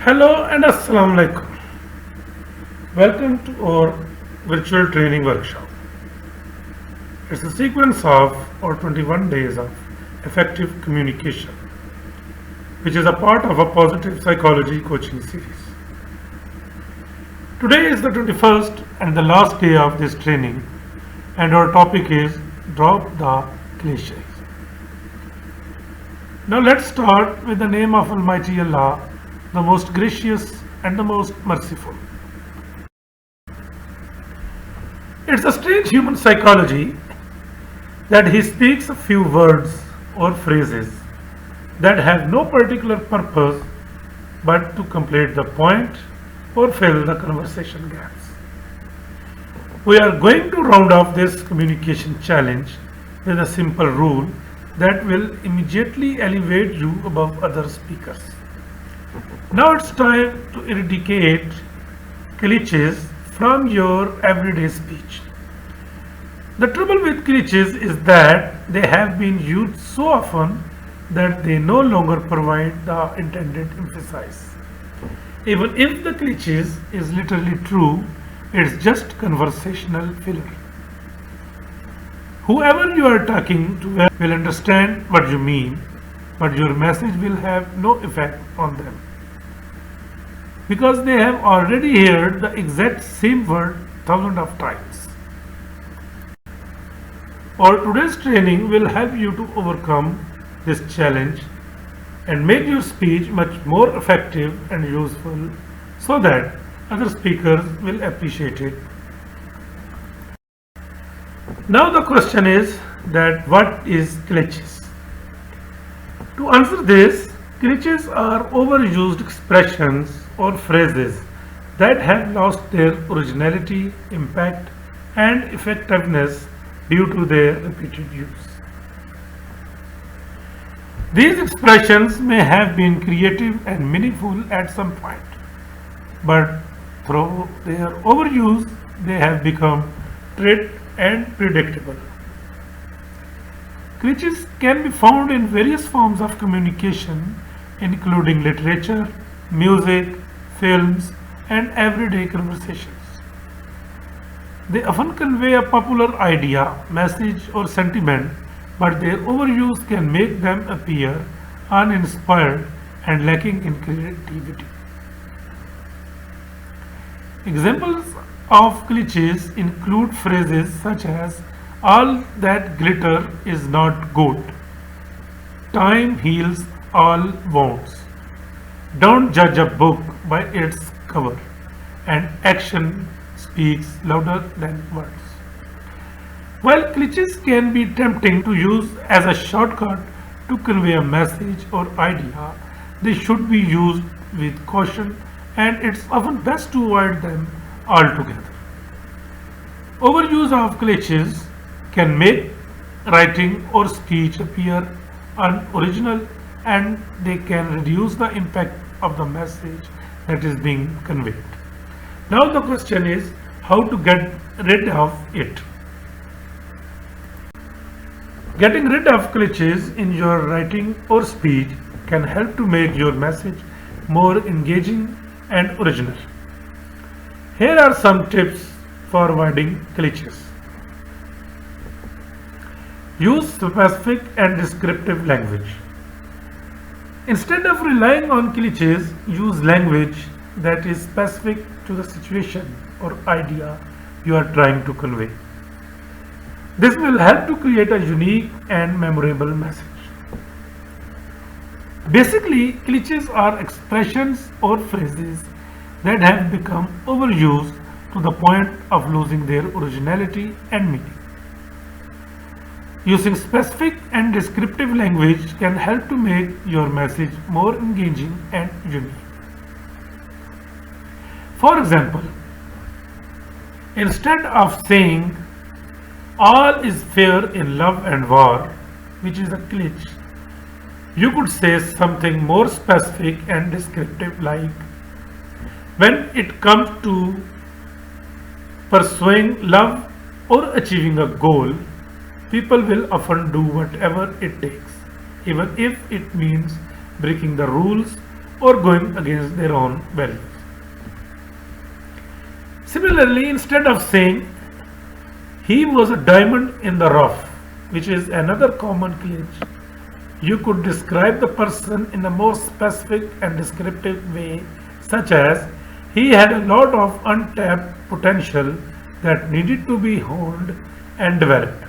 Hello and Assalamu alaikum. Welcome to our virtual training workshop. It's a sequence of our 21 days of effective communication, which is a part of a positive psychology coaching series. Today is the 21st and the last day of this training, and our topic is drop the clichés. Now let's start with the name of Almighty Allah, the most gracious and the most merciful. It's a strange human psychology that he speaks a few words or phrases that have no particular purpose but to complete the point or fill the conversation gaps. We are going to round off this communication challenge with a simple rule that will immediately elevate you above other speakers. Now it's time to eradicate clichés from your everyday speech. The trouble with clichés is that they have been used so often that they no longer provide the intended emphasis. Even if the clichés is literally true, it's just conversational filler. Whoever you are talking to will understand what you mean, but your message will have no effect on them, because they have already heard the exact same word thousands of times. Our today's training will help you to overcome this challenge and make your speech much more effective and useful so that other speakers will appreciate it. Now the question is that what is clichés? To answer this, clichés are overused expressions or phrases that have lost their originality, impact, and effectiveness due to their repeated use. These expressions may have been creative and meaningful at some point, but through their overuse, they have become trite and predictable. Clichés can be found in various forms of communication, including literature, music, films, and everyday conversations. They often convey a popular idea, message, or sentiment, but their overuse can make them appear uninspired and lacking in creativity. Examples of clichés include phrases such as "all that glitter is not gold," "time heals all wounds," "don't judge a book by its cover," and "action speaks louder than words." While clichés can be tempting to use as a shortcut to convey a message or idea, they should be used with caution, and it's often best to avoid them altogether. Overuse of clichés can make writing or speech appear unoriginal, and they can reduce the impact of the message that is being conveyed. Now the question is how to get rid of it. Getting rid of clichés in your writing or speech can help to make your message more engaging and original. Here are some tips for avoiding clichés. Use specific and descriptive language. Instead of relying on clichés, use language that is specific to the situation or idea you are trying to convey. This will help to create a unique and memorable message. Basically, clichés are expressions or phrases that have become overused to the point of losing their originality and meaning. Using specific and descriptive language can help to make your message more engaging and unique. For example, instead of saying "all is fair in love and war," which is a cliché, you could say something more specific and descriptive like, "when it comes to pursuing love or achieving a goal, people will often do whatever it takes, even if it means breaking the rules or going against their own values. Similarly, instead of saying he was a diamond in the rough, which is another common cliché, you could describe the person in a more specific and descriptive way, such as he had a lot of untapped potential that needed to be honed and developed.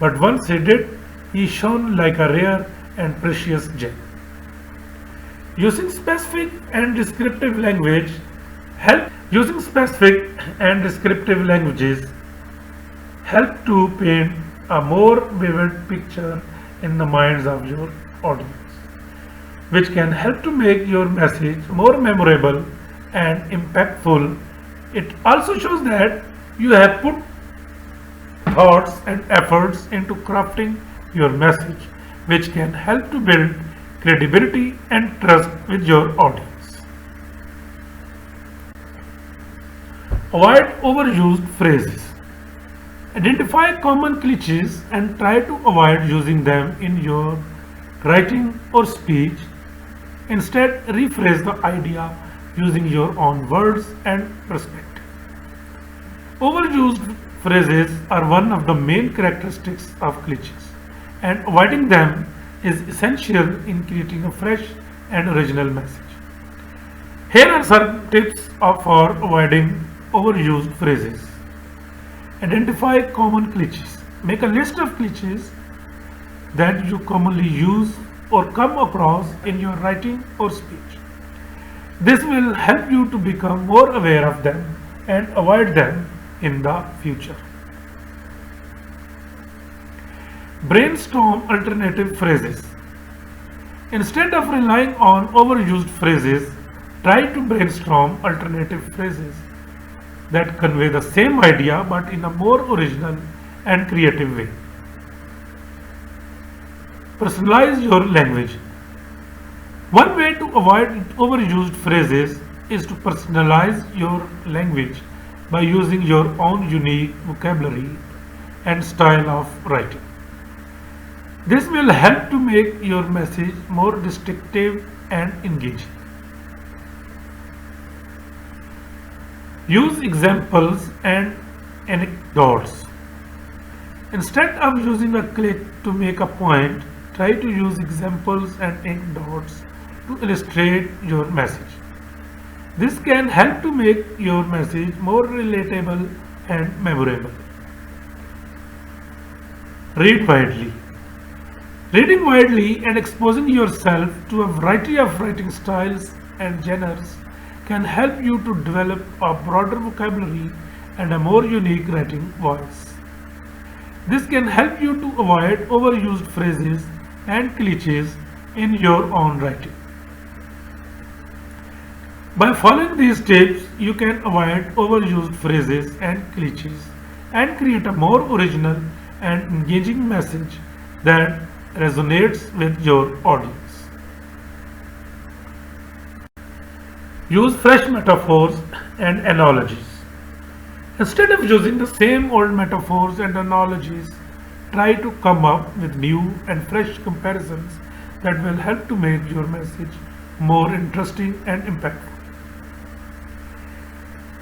But once he did, he shone like a rare and precious gem. Using specific and descriptive language using specific and descriptive languages help to paint a more vivid picture in the minds of your audience, which can help to make your message more memorable and impactful. It also shows that you have put thoughts and efforts into crafting your message, which can help to build credibility and trust with your audience. Avoid overused phrases. Identify common cliches and try to avoid using them in your writing or speech. Instead, rephrase the idea using your own words and perspective. Overused phrases are one of the main characteristics of cliches, and avoiding them is essential in creating a fresh and original message. Here are some tips for avoiding overused phrases. Identify common cliches. Make a list of cliches that you commonly use or come across in your writing or speech. This will help you to become more aware of them and avoid them in the future. Brainstorm alternative phrases. Instead of relying on overused phrases, try to brainstorm alternative phrases that convey the same idea but in a more original and creative way. Personalize your language. One way to avoid overused phrases is to personalize your language by using your own unique vocabulary and style of writing. This will help to make your message more distinctive and engaging. Use examples and anecdotes. Instead of using a click to make a point, try to use examples and anecdotes to illustrate your message. This can help to make your message more relatable and memorable. Read widely. Reading widely and exposing yourself to a variety of writing styles and genres can help you to develop a broader vocabulary and a more unique writing voice. This can help you to avoid overused phrases and clichés in your own writing. By following these tips, you can avoid overused phrases and clichés and create a more original and engaging message that resonates with your audience. Use fresh metaphors and analogies. Instead of using the same old metaphors and analogies, try to come up with new and fresh comparisons that will help to make your message more interesting and impactful.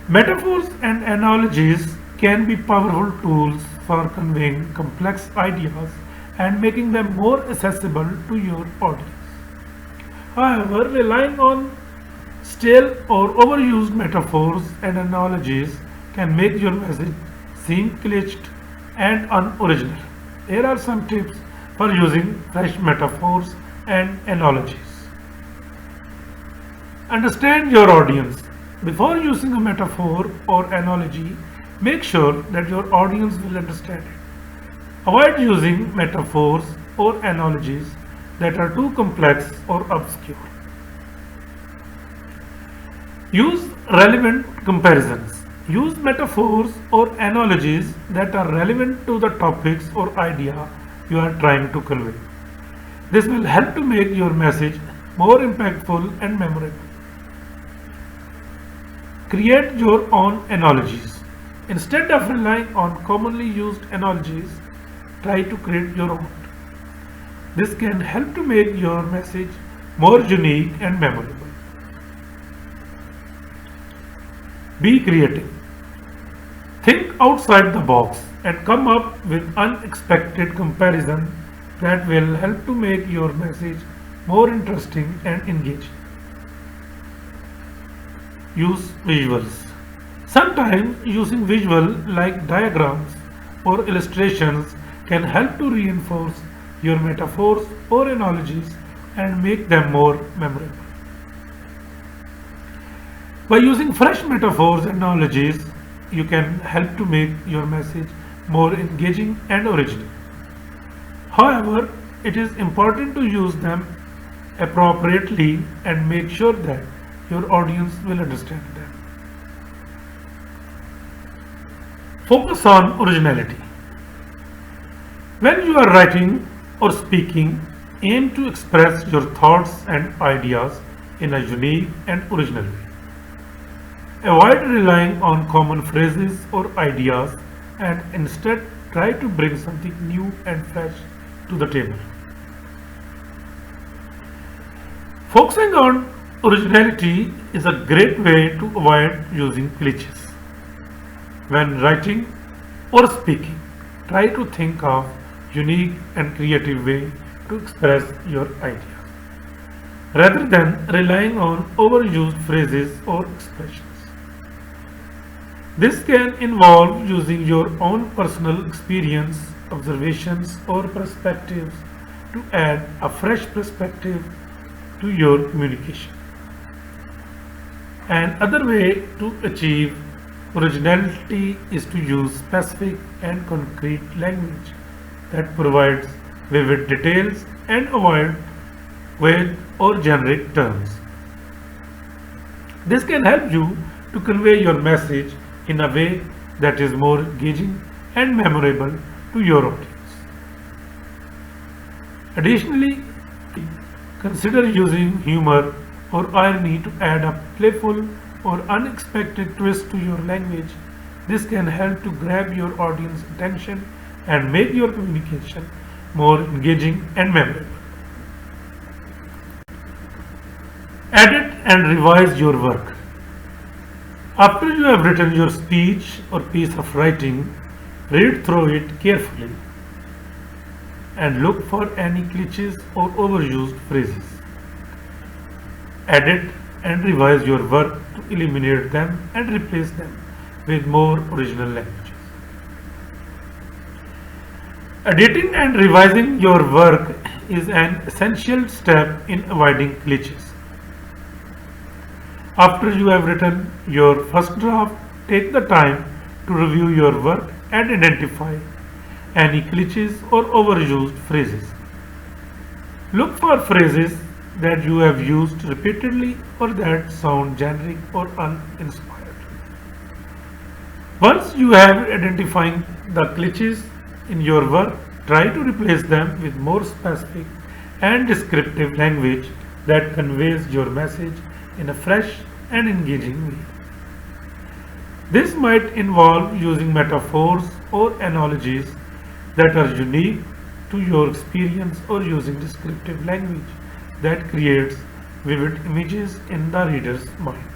Metaphors and analogies can be powerful tools for conveying complex ideas and making them more accessible to your audience. However, relying on stale or overused metaphors and analogies can make your message seem cliched and unoriginal. Here are some tips for using fresh metaphors and analogies. Understand your audience. Before using a metaphor or analogy, make sure that your audience will understand it. Avoid using metaphors or analogies that are too complex or obscure. Use relevant comparisons. Use metaphors or analogies that are relevant to the topics or idea you are trying to convey. This will help to make your message more impactful and memorable. Create your own analogies. Instead of relying on commonly used analogies, try to create your own. This can help to make your message more unique and memorable. Be creative. Think outside the box and come up with unexpected comparison that will help to make your message more interesting and engaging. Use visuals. Sometimes using visual like diagrams or illustrations can help to reinforce your metaphors or analogies and make them more memorable. By using fresh metaphors and analogies, you can help to make your message more engaging and original. However, it is important to use them appropriately and make sure that your audience will understand them. Focus on originality. When you are writing or speaking, aim to express your thoughts and ideas in a unique and original way. Avoid relying on common phrases or ideas and instead try to bring something new and fresh to the table. Focusing on originality is a great way to avoid using clichés. When writing or speaking, try to think of unique and creative way to express your ideas, rather than relying on overused phrases or expressions. This can involve using your own personal experience, observations, or perspectives to add a fresh perspective to your communication. Another way to achieve originality is to use specific and concrete language that provides vivid details and avoid vague or generic terms. This can help you to convey your message in a way that is more engaging and memorable to your audience. Additionally, consider using humor or irony to add a playful or unexpected twist to your language. This can help to grab your audience attention and make your communication more engaging and memorable. Edit and revise your work. After you have written your speech or piece of writing, read through it carefully and look for any clichés or overused phrases. Edit and revise your work to eliminate them and replace them with more original languages. Editing and revising your work is an essential step in avoiding clichés. After you have written your first draft, take the time to review your work and identify any clichés or overused phrases. Look for phrases that you have used repeatedly or that sound generic or uninspired. Once you have identified the clichés in your work, try to replace them with more specific and descriptive language that conveys your message in a fresh and engaging way. This might involve using metaphors or analogies that are unique to your experience or using descriptive language that creates vivid images in the reader's mind.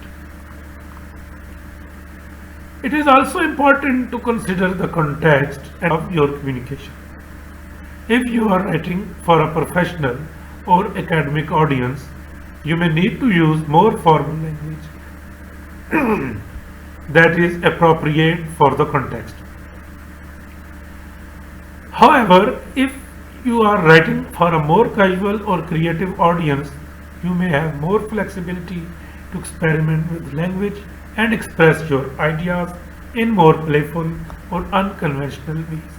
It is also important to consider the context of your communication. If you are writing for a professional or academic audience, you may need to use more formal language that is appropriate for the context. However, if you are writing for a more casual or creative audience, you may have more flexibility to experiment with language and express your ideas in more playful or unconventional ways.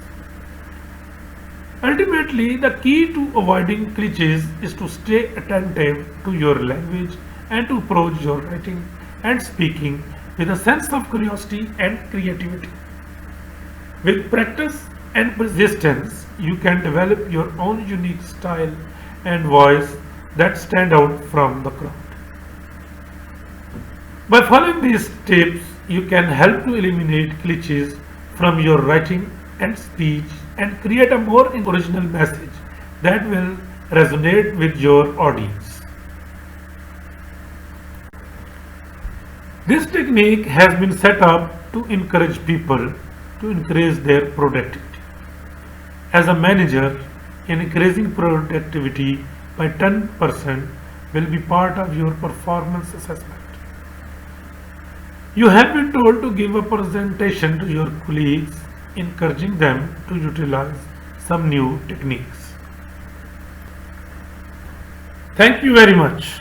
Ultimately, the key to avoiding clichés is to stay attentive to your language and to approach your writing and speaking with a sense of curiosity and creativity. With practice and persistence, you can develop your own unique style and voice that stand out from the crowd. By following these tips, you can help to eliminate clichés from your writing and speech and create a more original message that will resonate with your audience. This technique has been set up to encourage people to increase their productivity. As a manager, increasing productivity by 10% will be part of your performance assessment. You have been told to give a presentation to your colleagues, encouraging them to utilize some new techniques. Thank you very much.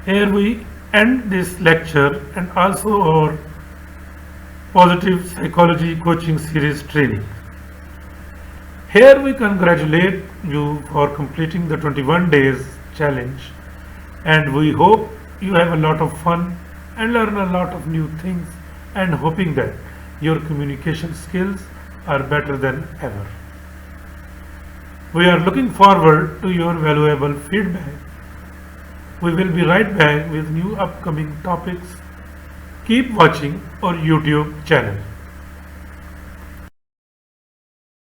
Here we end this lecture and also our positive psychology coaching series training. Here we congratulate you for completing the 21 days challenge, and we hope you have a lot of fun and learn a lot of new things, and hoping that your communication skills are better than ever. We are looking forward to your valuable feedback. We will be right back with new upcoming topics. Keep watching our YouTube channel.